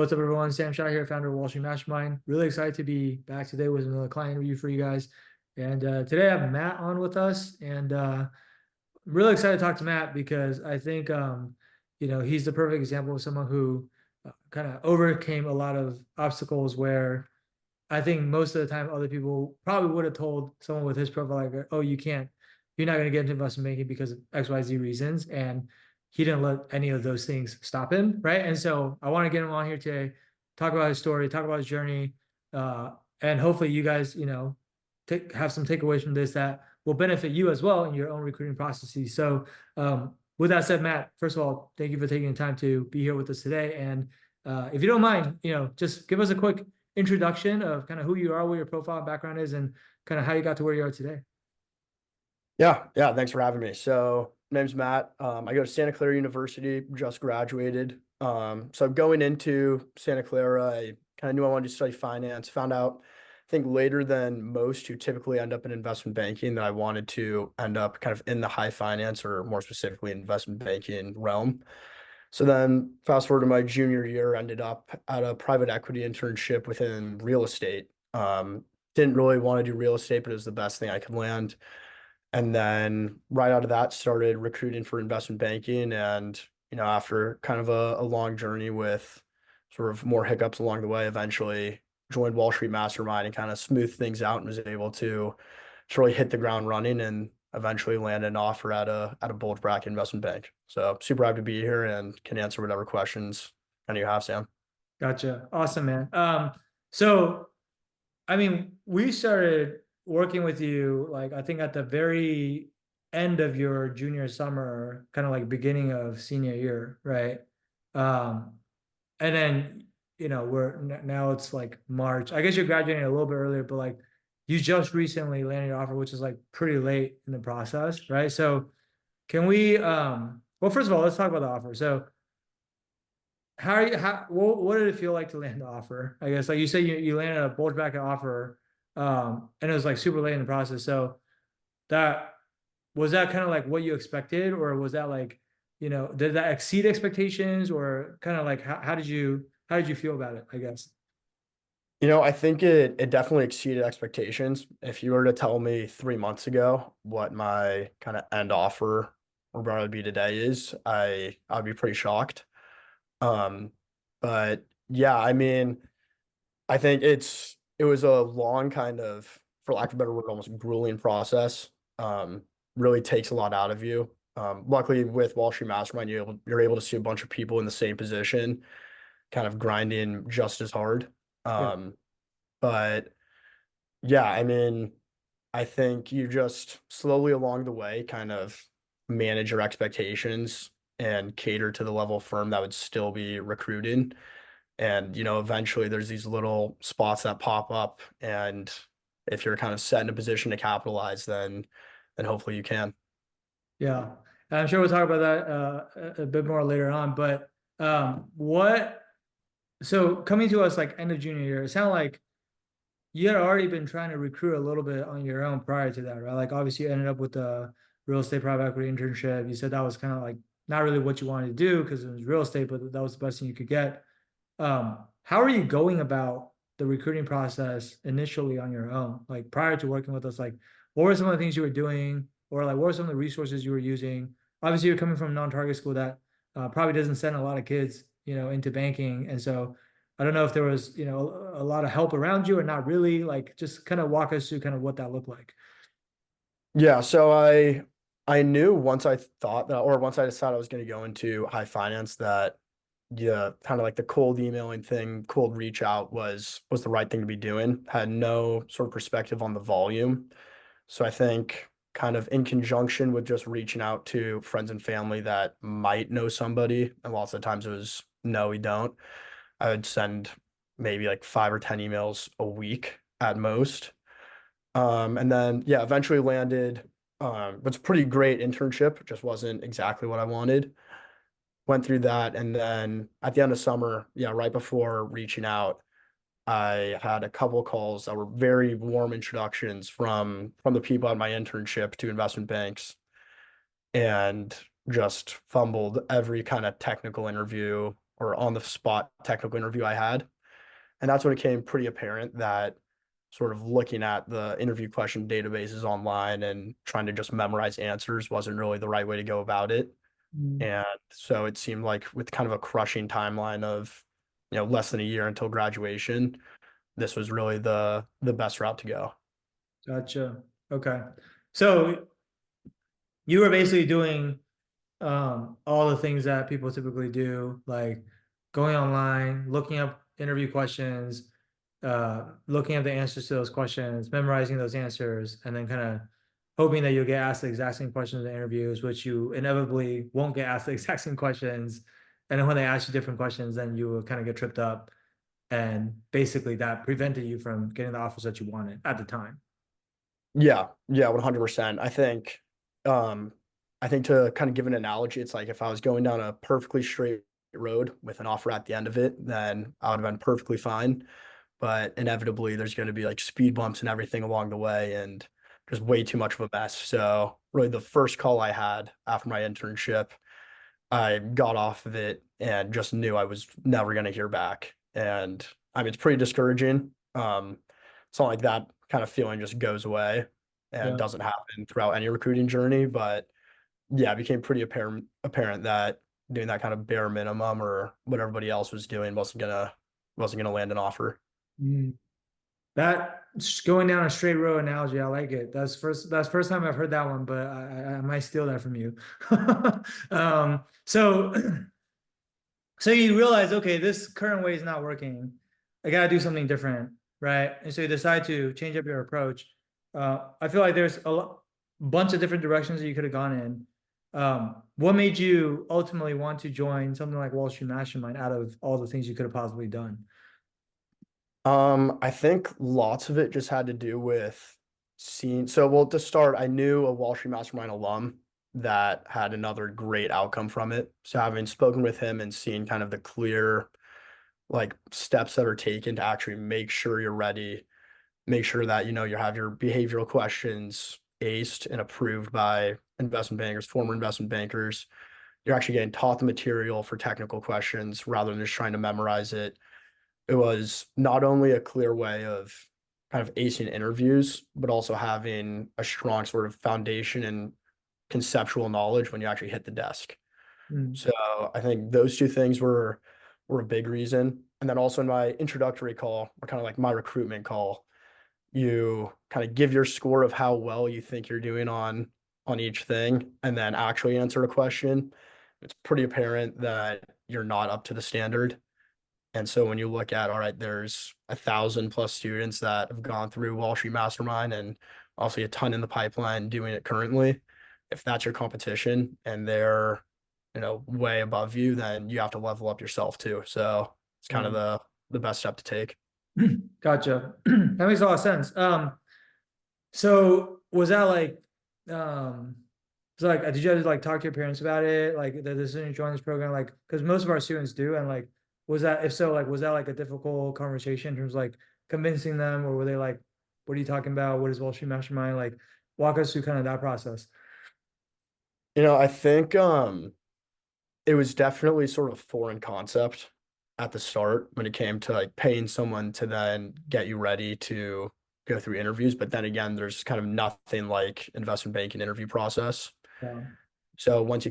what's up, everyone? Sam Shah here, founder of Wall Street Mastermind. Really excited to be back today with another client interview for you guys. And today I have Matt on with us, and I'm really excited to talk to Matt because I think he's the perfect example of someone who kind of overcame a lot of obstacles where I think most of the time other people probably would have told someone with his profile like, "Oh, you're not going to get into investment banking because of XYZ reasons," and he didn't let any of those things stop him, right? And so I want to get him on here today, talk about his story, talk about his journey, and hopefully you guys, have some takeaways from this that will benefit you as well in your own recruiting processes. So, with that said, Matt, first of all, thank you for taking the time to be here with us today. And if you don't mind, just give us a quick introduction of kind of who you are, what your profile and background is, and kind of how you got to where you are today. Yeah. Thanks for having me. So, my name's Matt. I go to Santa Clara University, just graduated. So going into Santa Clara, I kind of knew I wanted to study finance. Found out, I think later than most who typically end up in investment banking, that I wanted to end up kind of in the high finance or more specifically investment banking realm. So then fast forward to my junior year, ended up at a private equity internship within real estate. Didn't really want to do real estate, but it was the best thing I could land. And then right out of that, started recruiting for investment banking. And, after kind of a long journey with sort of more hiccups along the way, eventually joined Wall Street Mastermind and kind of smoothed things out and was able to really hit the ground running and eventually land an offer at a bulge bracket investment bank. So super happy to be here and can answer whatever questions any you have, Sam. Gotcha. Awesome, man. So I mean, we started working with you like I think at the very end of your junior summer, kind of like beginning of senior year, right? Um, and then now it's like March. I guess you're graduating a little bit earlier, but like you just recently landed your offer, which is like pretty late in the process, right? So can we well, first of all, let's talk about the offer. So how are you, what did it feel like to land the offer? I guess like you said you landed a bulge bracket offer, and it was like super late in the process. So that was that kind of like what you expected, or was that like, did that exceed expectations, or kind of like how did you feel about it, I guess? I think it definitely exceeded expectations. If you were to tell me 3 months ago what my kind of end offer or where I'd be today is, I'd be pretty shocked. Um, but yeah, I mean, I think it was a long kind of, for lack of a better word, almost grueling process. Really takes a lot out of you. Luckily with Wall Street Mastermind, you're able to see a bunch of people in the same position, kind of grinding just as hard. Yeah. Um, but yeah, I mean, I think you just slowly along the way kind of manage your expectations and cater to the level of firm that would still be recruiting. And, eventually there's these little spots that pop up. And if you're kind of set in a position to capitalize, then hopefully you can. Yeah. And I'm sure we'll talk about that a bit more later on. But what so coming to us like end of junior year, it sounded like you had already been trying to recruit a little bit on your own prior to that, right? Like obviously you ended up with the real estate private equity internship. You said that was kind of like not really what you wanted to do because it was real estate, but that was the best thing you could get. How are you going about the recruiting process initially on your own? Like prior to working with us, like what were some of the things you were doing, or like what were some of the resources you were using? Obviously, you're coming from a non-target school that probably doesn't send a lot of kids, into banking, and so I don't know if there was, a lot of help around you or not really. Like, just kind of walk us through kind of what that looked like. Yeah, so I knew once I thought that, or once I decided I was going to go into high finance, that yeah, kind of like the cold emailing thing, cold reach out was the right thing to be doing. Had no sort of perspective on the volume. So I think kind of in conjunction with just reaching out to friends and family that might know somebody, and lots of times it was no, we don't. I would send maybe like 5 or 10 emails a week at most. And then yeah, eventually landed what's a pretty great internship, just wasn't exactly what I wanted. Went through that, and then at the end of summer, yeah, right before reaching out, I had a couple of calls that were very warm introductions from the people at my internship to investment banks, and just fumbled every kind of technical interview or on the spot technical interview I had. And that's when it became pretty apparent that sort of looking at the interview question databases online and trying to just memorize answers wasn't really the right way to go about it. Mm. And so it seemed like with kind of a crushing timeline of, less than a year until graduation, this was really the best route to go. Gotcha. Okay. So you were basically doing all the things that people typically do, like going online, looking up interview questions, looking at the answers to those questions, memorizing those answers, and then kind of hoping that you'll get asked the exact same questions in interviews, which you inevitably won't get asked the exact same questions. And then when they ask you different questions, then you will kind of get tripped up. And basically that prevented you from getting the offers that you wanted at the time. Yeah, yeah, 100%. Um, I think to kind of give an analogy, it's like if I was going down a perfectly straight road with an offer at the end of it, then I would have been perfectly fine. But inevitably, there's going to be like speed bumps and everything along the way, and just way too much of a mess. So, really, the first call I had after my internship, I got off of it and just knew I was never going to hear back. And I mean, it's pretty discouraging. It's not like that kind of feeling just goes away and Yeah. doesn't happen throughout any recruiting journey. But yeah, it became pretty apparent that doing that kind of bare minimum or what everybody else was doing wasn't gonna land an offer. Mm. That going down a straight row analogy, I like it. That's first time I've heard that one, but I might steal that from you. So so you realize, okay, this current way is not working. I gotta do something different, right? And so you decide to change up your approach. I feel like there's bunch of different directions that you could have gone in. What made you ultimately want to join something like Wall Street Mastermind out of all the things you could have possibly done? I think lots of it just had to do with seeing. So, well, to start, I knew a Wall Street Mastermind alum that had another great outcome from it. So, having spoken with him and seeing kind of the clear, like, steps that are taken to actually make sure you're ready, make sure that, you have your behavioral questions aced and approved by investment bankers, former investment bankers. You're actually getting taught the material for technical questions rather than just trying to memorize it. It was not only a clear way of kind of acing interviews, but also having a strong sort of foundation and conceptual knowledge when you actually hit the desk. Mm, So I think those two things were a big reason. And then also in my introductory call, or kind of like my recruitment call, you kind of give your score of how well you think you're doing on each thing, and then actually answer a question. It's pretty apparent that you're not up to the standard. And so when you look at, all right, there's 1,000 plus students that have gone through Wall Street Mastermind and also a ton in the pipeline doing it currently. If that's your competition and they're, way above you, then you have to level up yourself too. So it's kind of yeah. the best step to take. Gotcha. That makes a lot of sense. So was that like, um, so like, did you have to like talk to your parents about it, like the decision to join this program, like, because most of our students do, and like, was that, if so, like, was that like a difficult conversation in terms of like convincing them, or were they like, what are you talking about? What is Wall Street Mastermind? Like, walk us through kind of that process. I think it was definitely sort of a foreign concept at the start when it came to like paying someone to then get you ready to go through interviews. But then again, there's kind of nothing like investment banking interview process. Yeah. So once I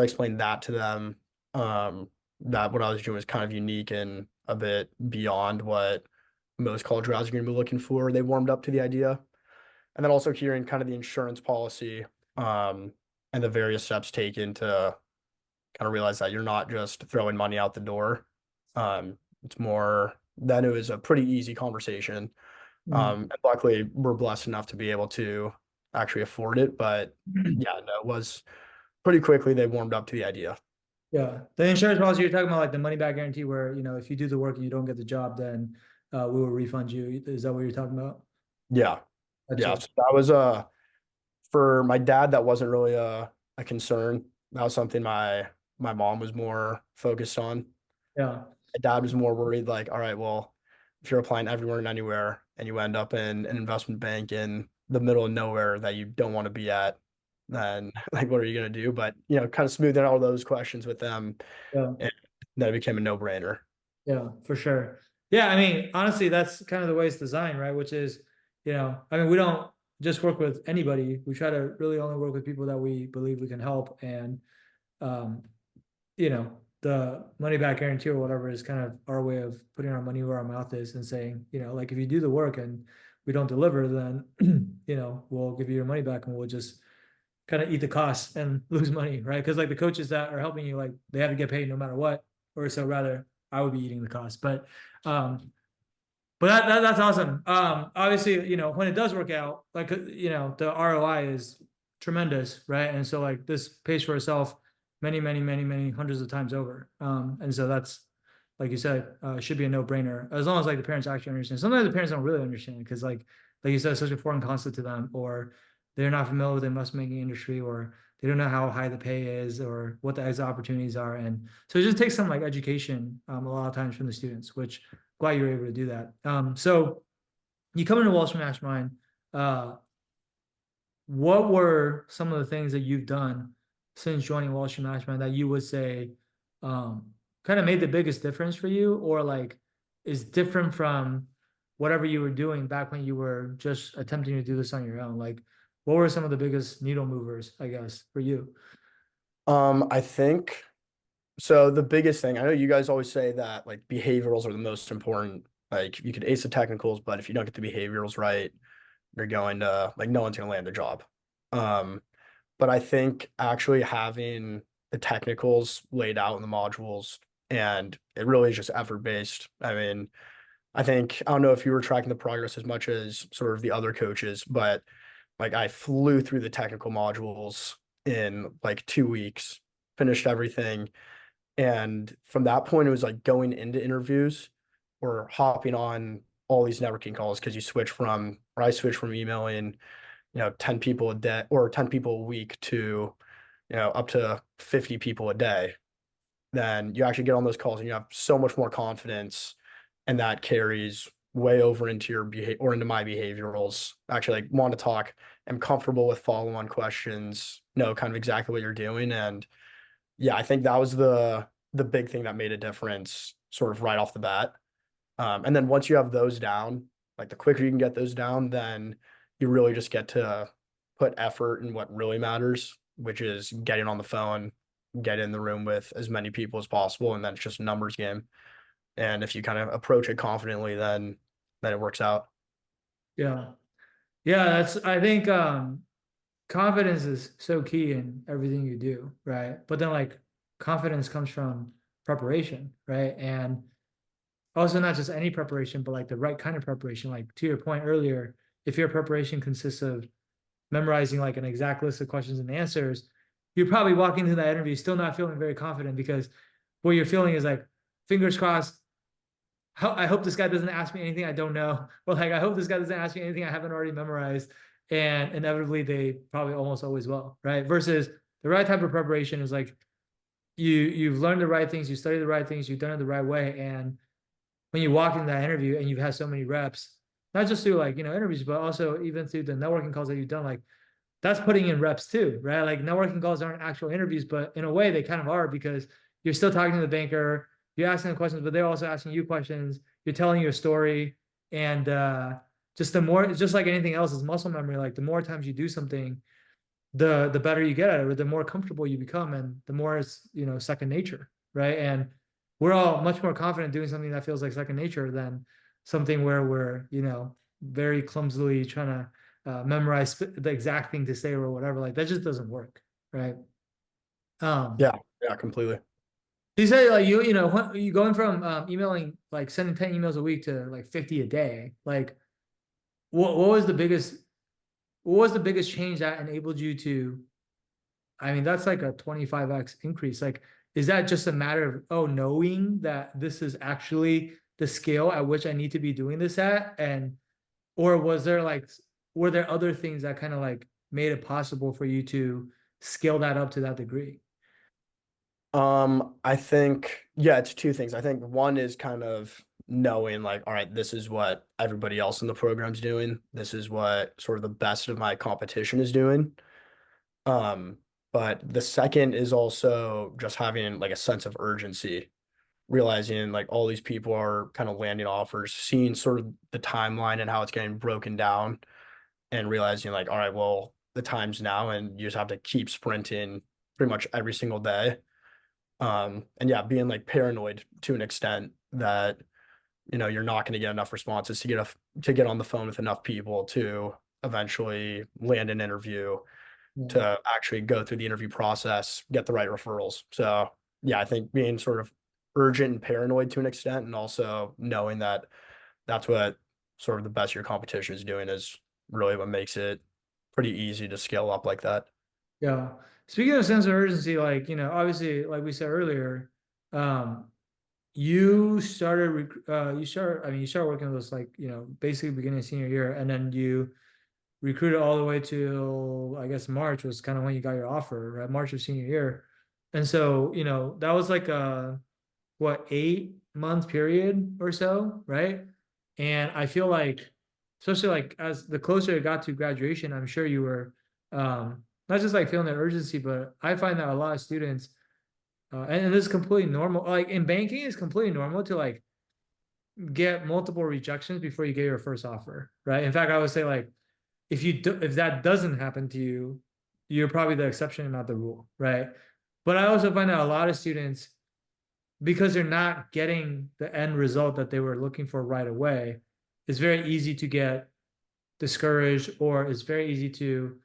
explained that to them, that what I was doing was kind of unique and a bit beyond what most college grads are going to be looking for, they warmed up to the idea. And then also hearing kind of the insurance policy, um, and the various steps taken to kind of realize that you're not just throwing money out the door. It's more then it was a pretty easy conversation. Mm. And luckily we're blessed enough to be able to actually afford it. But yeah, no, it was pretty quickly they warmed up to the idea. Yeah. The insurance policy you're talking about, like the money back guarantee, where, if you do the work and you don't get the job, then we will refund you. Is that what you're talking about? Yeah. Yeah. Gotcha. So that was for my dad, that wasn't really a concern. That was something my mom was more focused on. Yeah. My dad was more worried, like, all right, well, if you're applying everywhere and anywhere and you end up in an investment bank in the middle of nowhere that you don't want to be at, then like what are you gonna do? But kind of smoothing out all those questions with them Yeah. then it became a no-brainer. Yeah, for sure. Yeah, I mean, honestly, that's kind of the way it's designed, right? Which is, I mean, we don't just work with anybody. We try to really only work with people that we believe we can help. And um, the money back guarantee or whatever is kind of our way of putting our money where our mouth is and saying, like if you do the work and we don't deliver, then we'll give you your money back and we'll just kind of eat the costs and lose money, right? Because like the coaches that are helping you, like they have to get paid no matter what, or so rather, I would be eating the cost. Um, but that's awesome. Obviously, when it does work out, like the ROI is tremendous, right? And so like this pays for itself many, many, many, many hundreds of times over. And so that's like you said, should be a no-brainer as long as like the parents actually understand. Sometimes the parents don't really understand because like you said, it's such a foreign concept to them, or they're not familiar with the investment banking industry, or they don't know how high the pay is or what the exit opportunities are. And so it just takes some like education a lot of times from the students, which glad you were able to do that. So you come into Wall Street Mastermind. Uh, what were some of the things that you've done since joining Wall Street Mastermind that you would say kind of made the biggest difference for you, or like is different from whatever you were doing back when you were just attempting to do this on your own? Like, what were some of the biggest needle movers, I guess, for you? I think so. The biggest thing, I know you guys always say that like behaviorals are the most important. Like you could ace the technicals, but if you don't get the behaviorals right, you're going to like no one's going to land the job. Um, but I think actually having the technicals laid out in the modules and it really is just effort based. I mean, I think I don't know if you were tracking the progress as much as sort of the other coaches, but like I flew through the technical modules in like 2 weeks, finished everything. And from that point, it was like going into interviews or hopping on all these networking calls because I switched from emailing, 10 people a day or 10 people a week to, up to 50 people a day. Then you actually get on those calls and you have so much more confidence. And that carries way over into your behavior or into my behaviorals. Actually, like want to talk, am comfortable with follow-on questions, know kind of exactly what you're doing. And yeah, I think that was the big thing that made a difference sort of right off the bat. And then once you have those down, like the quicker you can get those down, then you really just get to put effort in what really matters, which is getting on the phone, get in the room with as many people as possible, and then it's just a numbers game. And if you kind of approach it confidently, then it works out. Yeah. Yeah, I think confidence is so key in everything you do, right? But then like confidence comes from preparation, right? And also not just any preparation, but like the right kind of preparation. Like to your point earlier, if your preparation consists of memorizing like an exact list of questions and answers, you're probably walking into that interview still not feeling very confident because what you're feeling is like, fingers crossed, I hope this guy doesn't ask me anything I don't know, or like I hope this guy doesn't ask me anything I haven't already memorized. And inevitably, they probably almost always will, right? Versus the right type of preparation is like you've learned the right things, you studied the right things, you've done it the right way, and when you walk into that interview and you've had so many reps, not just through like interviews, but also even through the networking calls that you've done, like that's putting in reps too, right? Like networking calls aren't actual interviews, but in a way they kind of are because you're still talking to the banker, you're asking them questions, but they're also asking you questions. You're telling your story, and just the more, just like anything else, is muscle memory. Like the more times you do something, the better you get at it, or the more comfortable you become, and the more it's second nature, right? And we're all much more confident doing something that feels like second nature than something where we're very clumsily trying to memorize the exact thing to say or whatever. Like that just doesn't work, right? Um, Yeah, yeah, completely. you say like you going from emailing like sending 10 emails a week to like 50 a day. Like what was the biggest change that enabled you to? I mean, that's like a 25x increase. Like, is that just a matter of, oh, knowing that this is actually the scale at which I need to be doing this at? And, or were there other things that kind of like made it possible for you to scale that up to that degree? I think, yeah, it's two things. I think one is kind of knowing like, all right, this is what everybody else in the program's doing. This is what sort of the best of my competition is doing. Um, but the second is also just having like a sense of urgency. realizing like all these people are kind of landing offers, seeing sort of the timeline and how it's getting broken down, and realizing like, all right, well, the time's now, and you just have to keep sprinting pretty much every single day. And yeah, being like paranoid to an extent that you're not going to get enough responses to get on the phone with enough people to eventually land an interview, Yeah. to actually go through the interview process, get the right referrals. So yeah, I think being sort of urgent and paranoid to an extent, and also knowing that that's what sort of the best your competition is doing, is really what makes it pretty easy to scale up like that. Yeah. Speaking of sense of urgency, like, obviously, like we said earlier, um, you started working with us like, basically beginning of senior year, and then you recruited all the way till, I guess, March was kind of when you got your offer, right? March of senior year. And so, that was like a, what, 8 month period or so, right? And I feel like, especially like as the closer it got to graduation, I'm sure you were, not just like feeling the urgency, but I find that a lot of students, and this is completely normal. Like in banking, it's completely normal to like get multiple rejections before you get your first offer, right? In fact, I would say like if that doesn't happen to you, you're probably the exception and not the rule, right? But I also find that a lot of students, because they're not getting the end result that they were looking for right away, it's very easy to get discouraged, or it's very easy to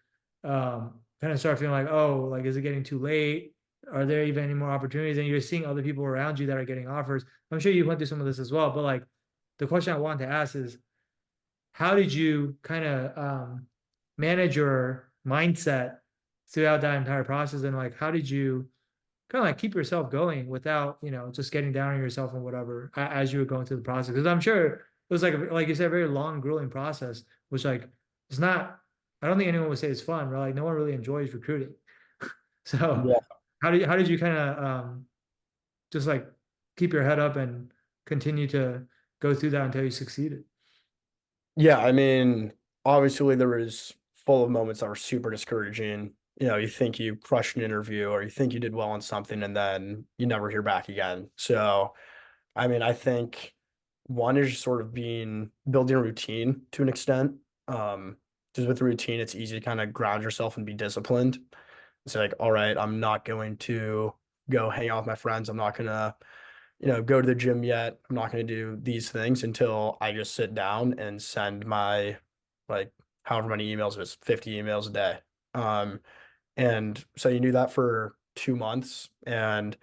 kind of start feeling like, oh, like, is it getting too late? Are there even any more opportunities? And you're seeing other people around you that are getting offers. I'm sure you went through some of this as well, but like the question I wanted to ask is, how did you kind of manage your mindset throughout that entire process? And like, how did you kind of like keep yourself going without, just getting down on yourself and whatever as you were going through the process? Because I'm sure it was like you said, a very long, grueling process, which like it's not. I don't think anyone would say it's fun, right? Like no one really enjoys recruiting. So Yeah. how did you kind of just like keep your head up and continue to go through that until you succeeded? Yeah, I mean, obviously there was full of moments that were super discouraging. You think you crushed an interview, or you think you did well on something, and then you never hear back again. So, I mean, I think one is just sort of building a routine to an extent. Just with the routine, it's easy to kind of ground yourself and be disciplined. It's like, all right, I'm not going to go hang out with my friends. I'm not gonna go to the gym yet. I'm not going to do these things until I just sit down and send my, like, however many emails it is, 50 emails a day. Um, and so you do that for 2 months. And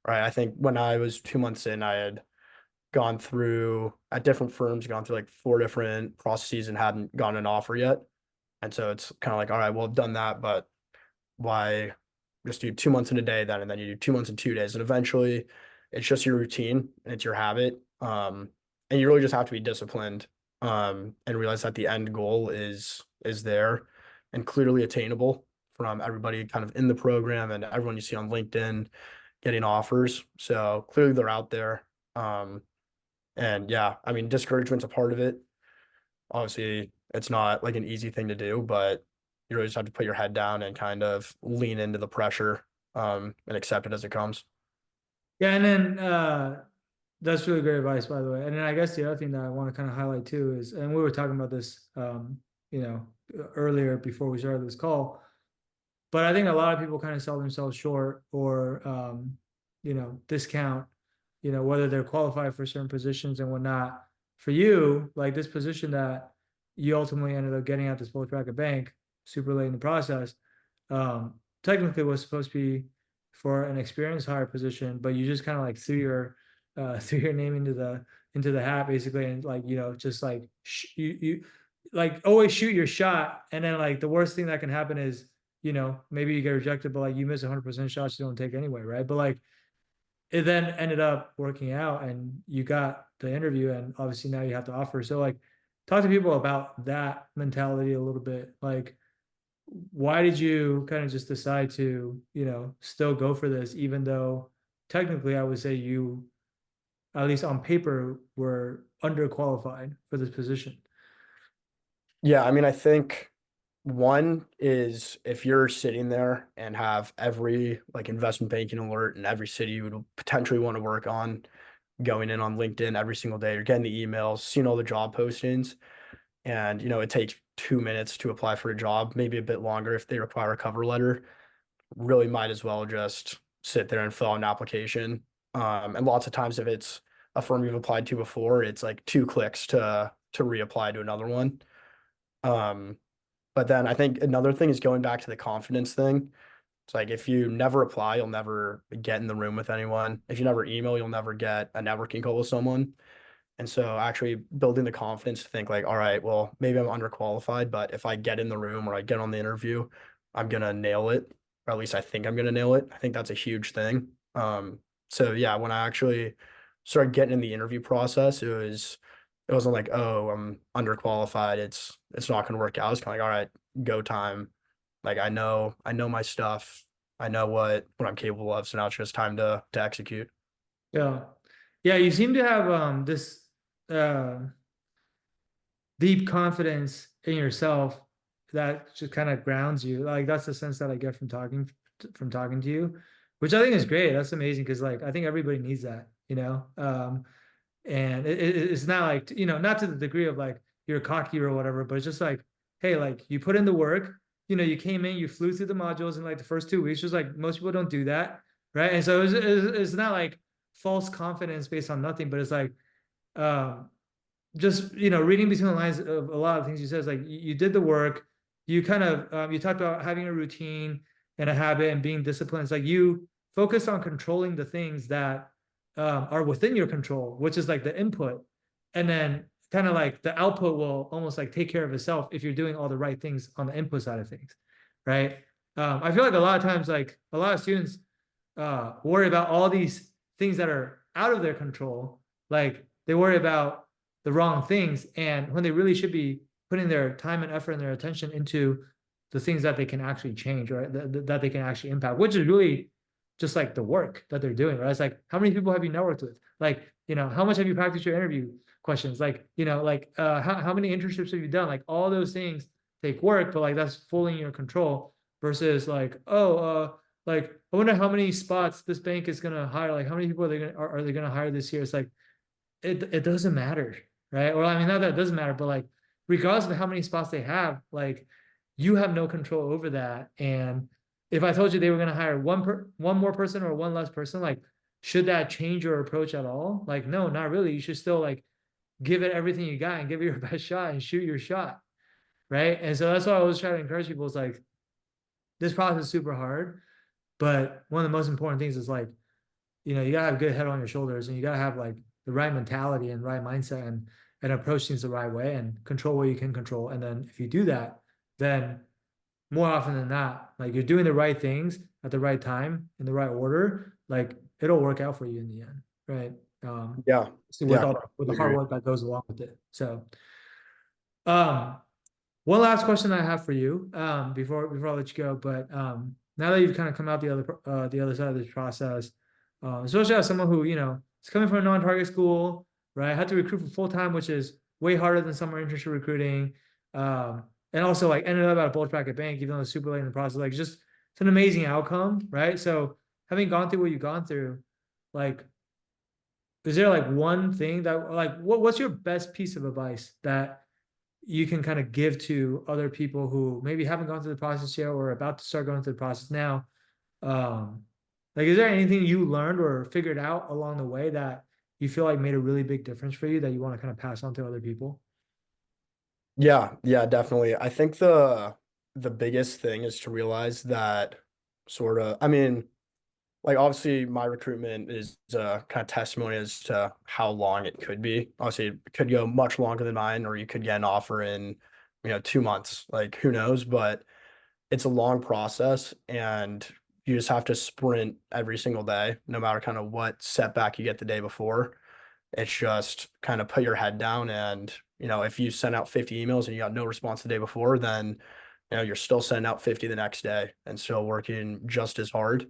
right, I think when I was 2 months in, I had gone through at different firms, gone through like 4 different processes and hadn't gotten an offer yet. And so it's kind of like, all right, well, I've done that, but why just do 2 months in a day then, and then you do 2 months in 2 days, and eventually it's just your routine and it's your habit. And you really just have to be disciplined, and realize that the end goal is there and clearly attainable from everybody kind of in the program and everyone you see on LinkedIn getting offers. So clearly they're out there. And yeah, I mean, discouragement's a part of it. Obviously, it's not like an easy thing to do, but you really just have to put your head down and kind of lean into the pressure, and accept it as it comes. Yeah, and then that's really great advice, by the way. And then I guess the other thing that I want to kind of highlight too is, and we were talking about this, earlier before we started this call, but I think a lot of people kind of sell themselves short, or, discount, whether they're qualified for certain positions and whatnot. For you, like this position that you ultimately ended up getting at this bulge bracket bank super late in the process, technically was supposed to be for an experienced hire position, but you just kind of like threw your threw your name into the hat basically, and like, just like you like always shoot your shot, and then like the worst thing that can happen is, maybe you get rejected, but like you miss 100% shots you don't take anyway, right? But like it then ended up working out and you got the interview, and obviously now you have to offer. So like talk to people about that mentality a little bit. Like why did you kind of just decide to, still go for this, even though technically I would say you, at least on paper, were underqualified for this position? Yeah, I mean, I think one is if you're sitting there and have every like investment banking alert in every city you would potentially want to work on, going in on LinkedIn every single day. You're getting the emails, seeing all the job postings, and it takes 2 minutes to apply for a job, maybe a bit longer if they require a cover letter. Really might as well just sit there and fill out an application. And lots of times if it's a firm you've applied to before, it's like 2 clicks to reapply to another one. Um, but then I think another thing is going back to the confidence thing. It's like if you never apply, you'll never get in the room with anyone. If you never email, you'll never get a networking call with someone. And so actually building the confidence to think like, all right, well, maybe I'm underqualified, but if I get in the room or I get on the interview, I'm gonna nail it, or at least I think I'm gonna nail it. I think that's a huge thing. So yeah, when I actually started getting in the interview process, it wasn't like, oh, I'm underqualified. It's not gonna work out. It's kind of like, all right, go time. Like I know my stuff. I know what I'm capable of. So now it's just time to execute. Yeah. Yeah, you seem to have this uh deep confidence in yourself that just kind of grounds you. Like that's the sense that I get from talking to you, which I think is great. That's amazing because like I think everybody needs that, you know. And it's not like, not to the degree of like you're cocky or whatever, but it's just like, hey, like you put in the work, you came in, you flew through the modules in like the first 2 weeks. Just like most people don't do that, right? And so it's not like false confidence based on nothing, but it's like um just reading between the lines of a lot of things you said is like you did the work. You kind of you talked about having a routine and a habit and being disciplined. It's like you focus on controlling the things that are within your control, which is like the input, and then kind of like the output will almost like take care of itself if you're doing all the right things on the input side of things, right? I feel like a lot of times, like a lot of students worry about all these things that are out of their control. Like they worry about the wrong things, and when they really should be putting their time and effort and their attention into the things that they can actually change, or that they can actually impact, which is really just like the work that they're doing, right? It's like, how many people have you networked with? Like, how much have you practiced your interview questions? Like, how many internships have you done? Like all those things take work, but like that's fully in your control versus like, like I wonder how many spots this bank is gonna hire. Like how many people are they gonna hire this year? It's like it doesn't matter, right? Or I mean, not that it doesn't matter, but like regardless of how many spots they have, like you have no control over that. And if I told you they were gonna hire one more person or one less person, like should that change your approach at all? Like no, not really. You should still like give it everything you got and give it your best shot and shoot your shot, right? And so that's why I always try to encourage people. Is like this process is super hard, but one of the most important things is like you gotta have a good head on your shoulders and you gotta have like the right mentality and right mindset and approach things the right way and control what you can control. And then if you do that, then more often than not, like you're doing the right things at the right time in the right order, like it'll work out for you in the end, right? Yeah. So Yeah. with the I hard agree. work that goes along with it. So um one last question I have for you, before I let you go, but now that you've kind of come out the other side of this process, especially as someone who is coming from a non-target school, right? Had to recruit for full time, which is way harder than summer internship recruiting, and also like ended up at a bulge bracket bank, even though it's super late in the process. Like just it's an amazing outcome, right? So having gone through what you've gone through, like is there like one thing that like what's your best piece of advice that you can kind of give to other people who maybe haven't gone through the process yet or about to start going through the process now? Um, like, is there anything you learned or figured out along the way that you feel like made a really big difference for you that you want to kind of pass on to other people? Yeah, yeah, definitely. I think the biggest thing is to realize that sort of, I mean, like obviously my recruitment is kind of testimony as to how long it could be. Obviously, it could go much longer than mine, or you could get an offer in, 2 months. Like who knows? But it's a long process, and you just have to sprint every single day, no matter kind of what setback you get the day before. It's just kind of put your head down and, if you send out 50 emails and you got no response the day before, then, you're still sending out 50 the next day and still working just as hard.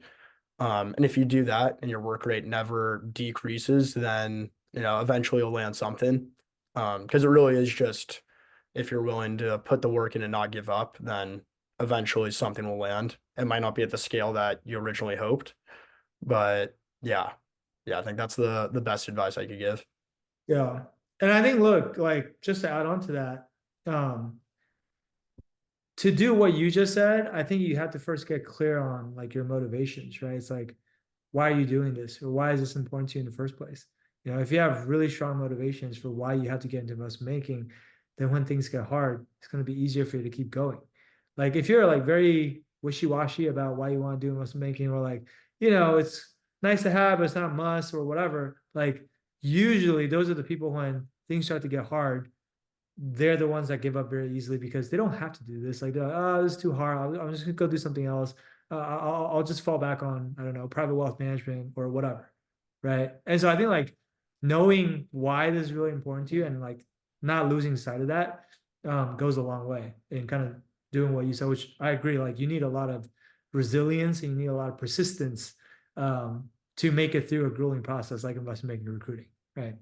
And if you do that and your work rate never decreases, then, eventually you'll land something. Because it really is just if you're willing to put the work in and not give up, then eventually something will land. It might not be at the scale that you originally hoped, but yeah. Yeah, I think that's the best advice I could give. Yeah. And I think, look, like just to add on to that, to do what you just said, I think you have to first get clear on like your motivations, right? It's like, why are you doing this? Or why is this important to you in the first place? You know, if you have really strong motivations for why you have to get into investment banking, then when things get hard, it's going to be easier for you to keep going. Like if you're like very wishy-washy about why you want to do investment banking, or like, it's nice to have, but it's not a must or whatever. Like usually those are the people when things start to get hard, they're the ones that give up very easily because they don't have to do this. Like, they're like, oh, this is too hard. I'm just gonna go do something else. I'll just fall back on, I don't know, private wealth management or whatever, right? And so I think like knowing why this is really important to you and like not losing sight of that goes a long way in kind of doing what you said, which I agree. Like you need a lot of resilience and you need a lot of persistence to make it through a grueling process like investment banking and recruiting, right?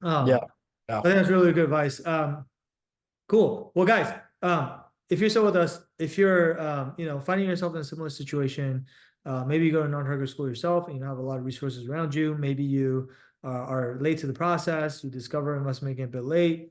Yeah. Um, Yeah. I think that's really good advice. Cool. Well, guys, if you're still with us, if you're finding yourself in a similar situation, maybe you go to non-target school yourself and you have a lot of resources around you. Maybe you are late to the process. You discover investment making a bit late.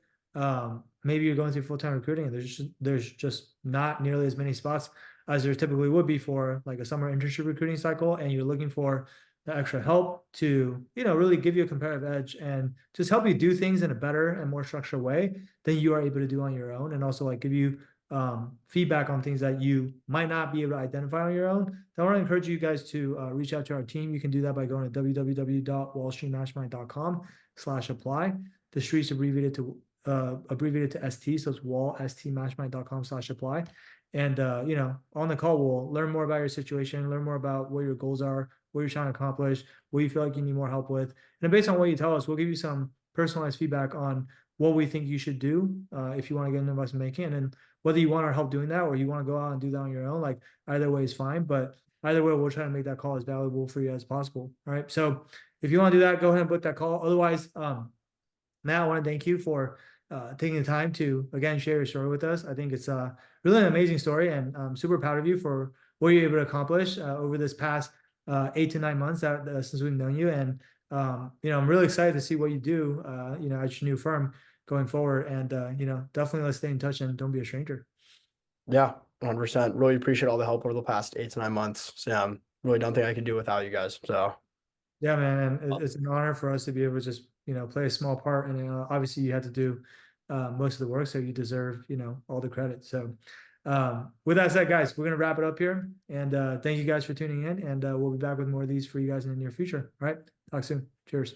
Maybe you're going through full-time recruiting and there's just not nearly as many spots as there typically would be for like a summer internship recruiting cycle, and you're looking for the extra help to really give you a competitive edge and just help you do things in a better and more structured way than you are able to do on your own, and also like give you feedback on things that you might not be able to identify on your own. I want to encourage you guys to reach out to our team. You can do that by going to www.wallstreetmatchmind.com/apply. The streets abbreviated to ST, so it's wallstmatchmind.com/apply. And on the call, we'll learn more about your situation, learn more about what your goals are, what you're trying to accomplish, what you feel like you need more help with. And based on what you tell us, we'll give you some personalized feedback on what we think you should do if you want to get into investment banking. And then whether you want our help doing that or you want to go out and do that on your own, like either way is fine. But either way, we'll try to make that call as valuable for you as possible. All right. So if you want to do that, go ahead and book that call. Otherwise, Matt, I want to thank you for taking the time to again share your story with us. I think it's really an amazing story, and I'm super proud of you for what you're able to accomplish over this past 8 to 9 months since we've known you. And I'm really excited to see what you do, at your new firm going forward. And definitely let's stay in touch and don't be a stranger. Yeah. 100%. Really appreciate all the help over the past 8 to 9 months. Really don't think I could do without you guys. So Yeah, man, and it's an honor for us to be able to just play a small part. And obviously, you had to do most of the work, so you deserve all the credit. So, with that said, guys, we're gonna wrap it up here. And thank you guys for tuning in. And we'll be back with more of these for you guys in the near future. All right, talk soon. Cheers.